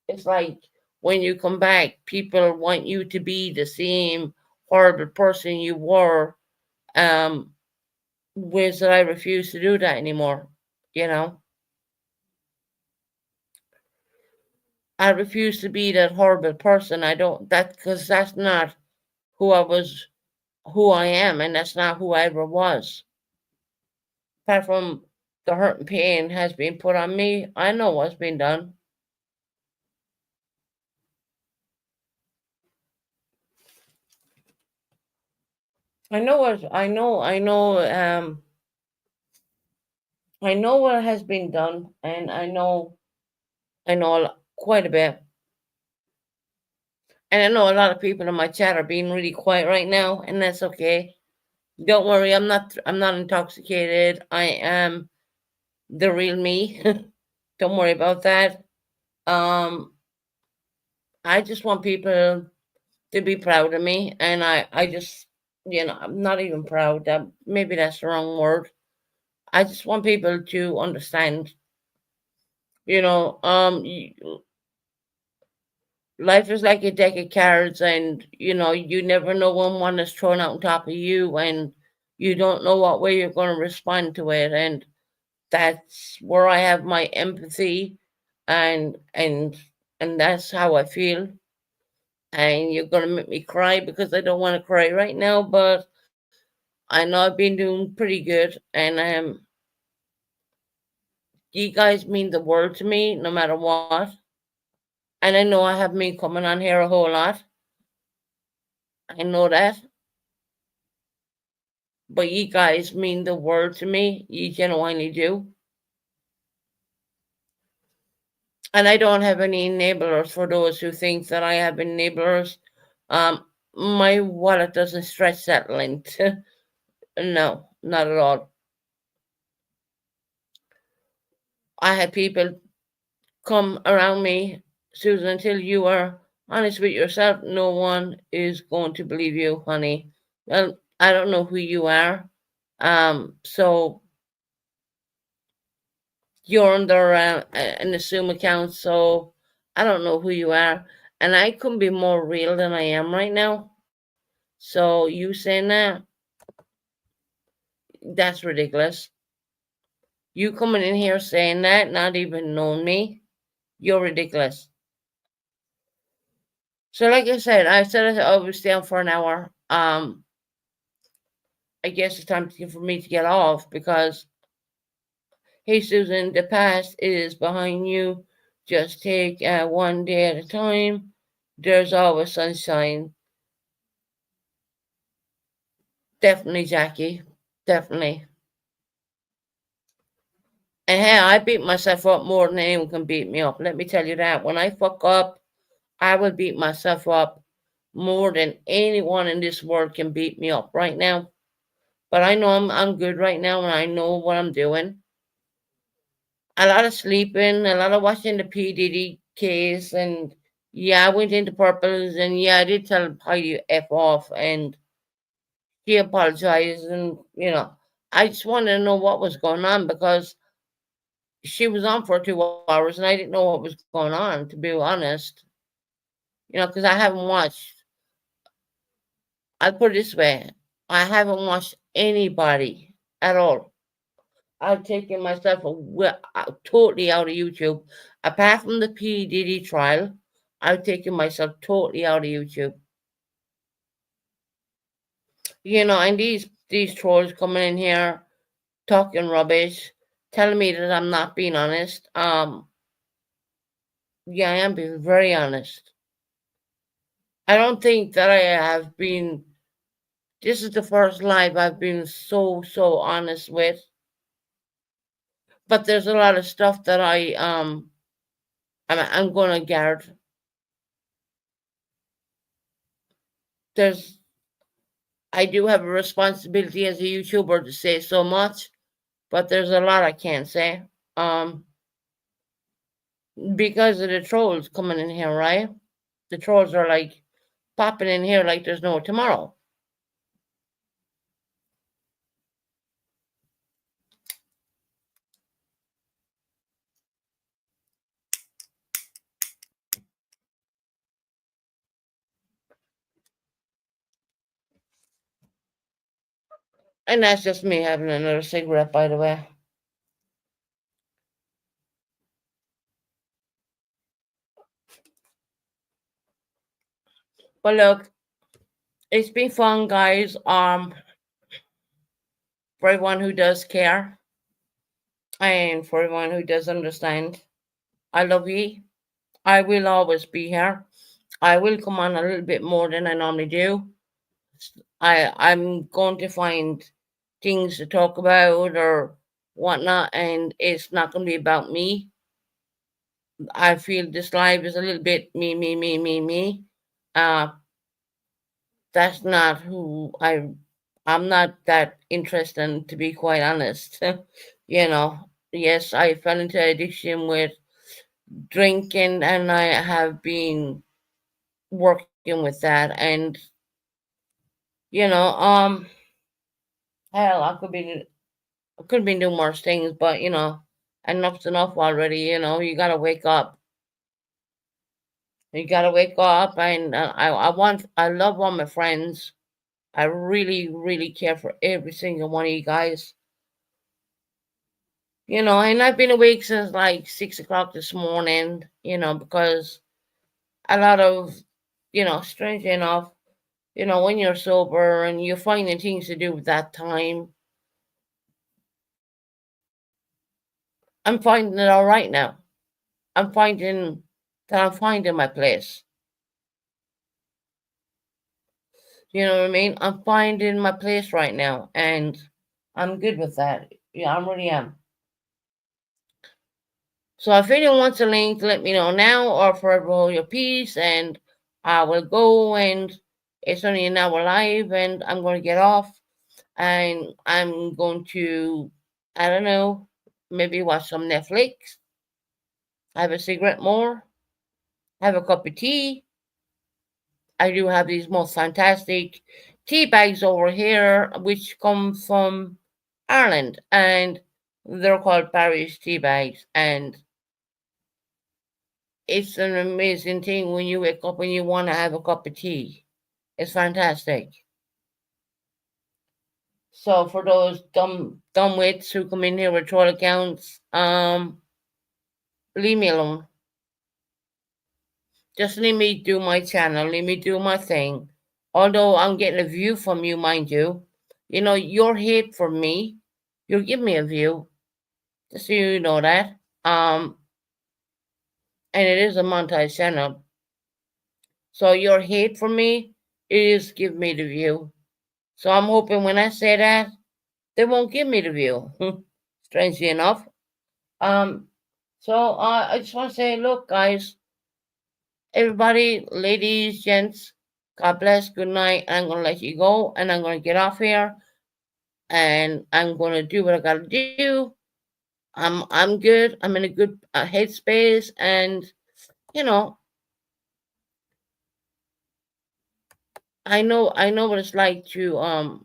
it's like when you come back, people want you to be the same horrible person you were. Um, whereas I refuse to do that anymore, you know. I refuse to be that horrible person. I don't that because that's not who I was, who I am, and that's not who I ever was. Apart from the hurt and pain has been put on me, I know what's been done. I know what has been done, and I know quite a bit. And I know a lot of people in my chat are being really quiet right now, and that's okay. Don't worry, I'm not intoxicated. I am the real me. Don't worry about that. Um, I just want people to be proud of me, and I just, I'm not even proud. That maybe that's the wrong word. I just want people to understand. Life is like a deck of cards, and you never know when one is thrown out on top of you, and you don't know what way you're going to respond to it, and that's where I have my empathy, and that's how I feel. And you're gonna make me cry because I don't want to cry right now, but I know I've been doing pretty good, and You guys mean the world to me, no matter what. And I know I have me coming on here a whole lot. I know that. But you guys mean the world to me. You genuinely do. And I don't have any enablers for those who think that I have enablers. My wallet doesn't stretch that length. No, not at all. I had people come around me, Susan, until you are honest with yourself. No one is going to believe you, honey. Well, I don't know who you are. So you're under an assume account, so I don't know who you are. And I couldn't be more real than I am right now. So you saying that, that's ridiculous. You coming in here saying that, not even knowing me, you're ridiculous. So like I said I would stay on for an hour. I guess it's time for me to get off because, hey Susan, the past is behind you. Just take one day at a time. There's always sunshine. Definitely, Jackie. Definitely. And hey, I beat myself up more than anyone can beat me up. Let me tell you that. When I fuck up, I will beat myself up more than anyone in this world can beat me up right now. But I know I'm good right now and I know what I'm doing. A lot of sleeping, a lot of watching the P. Diddy case, and yeah, I went into Purples, and yeah, I did tell Heidi F off, and she apologized, and I just wanted to know what was going on because she was on for 2 hours, and I didn't know what was going on, to be honest. Because I haven't watched. I'll put it this way: I haven't watched anybody at all. I've taken myself totally out of YouTube. Apart from the P. Diddy trial, I've taken myself totally out of YouTube. And these trolls coming in here talking rubbish, telling me that I'm not being honest. Yeah, I am being very honest. I don't think that I have been. This is the first live I've been so honest with. But there's a lot of stuff that I'm gonna guard. There's I do have a responsibility as a YouTuber to say so much, but there's a lot I can't say. Because of the trolls coming in here, right? The trolls are like popping in here like there's no tomorrow. And that's just me having another cigarette, by the way. But look, it's been fun, guys. For everyone who does care, and for everyone who does understand, I love you. I will always be here. I will come on a little bit more than I normally do. I'm going to find things to talk about or whatnot, and it's not going to be about me. I feel this live is a little bit me, me, me, me, me. Uh, that's not who I'm not that interested, to be quite honest. Yes, I fell into addiction with drinking, and I have been working with that, and you know, um, hell, I could be doing more things, but enough's enough already. You gotta wake up. You gotta wake up, and I love all my friends. I really, really care for every single one of you guys. And I've been awake since like 6 o'clock this morning. Because a lot of, strange enough, when you're sober and you're finding things to do with that time, I'm finding it all right now. I'm finding that I'm finding my place. You know what I mean? I'm finding my place right now, and I'm good with that. Yeah, I really am. So if anyone wants a link, let me know now or forever hold your peace, and I will go. And it's only an hour live, and I'm going to get off, and I'm going to, I don't know, maybe watch some Netflix, have a cigarette more, have a cup of tea. I do have these most fantastic tea bags over here, which come from Ireland, and they're called Barry's tea bags. And it's an amazing thing when you wake up and you want to have a cup of tea. It's fantastic. So for those dumb wits who come in here with troll accounts, leave me alone. Just let me do my channel. Let me do my thing. Although I'm getting a view from you, mind you. You know, your hate for me, you'll give me a view. Just so you know that. And it is a montage channel. So your hate for me is give me the view. So I'm hoping when I say that, they won't give me the view. Strangely enough. Um, so I just want to say, look, guys, everybody, ladies, gents, God bless, good night. I'm gonna let you go, and I'm gonna get off here, and I'm gonna do what I gotta do. I'm good. I'm in a good headspace, and you know, I know what it's like to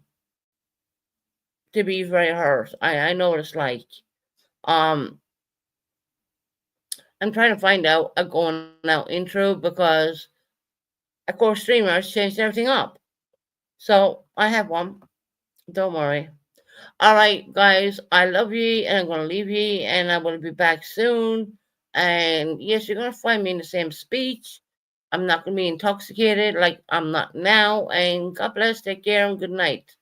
be very hurt. I know what it's like. Um, I'm trying to find out a going out intro because of course streamers changed everything up. So I have one. Don't worry. All right, guys, I love you, and I'm gonna leave you, and I'm gonna be back soon. And yes, you're gonna find me in the same speech. I'm not gonna be intoxicated like I'm not now. And God bless. Take care and good night.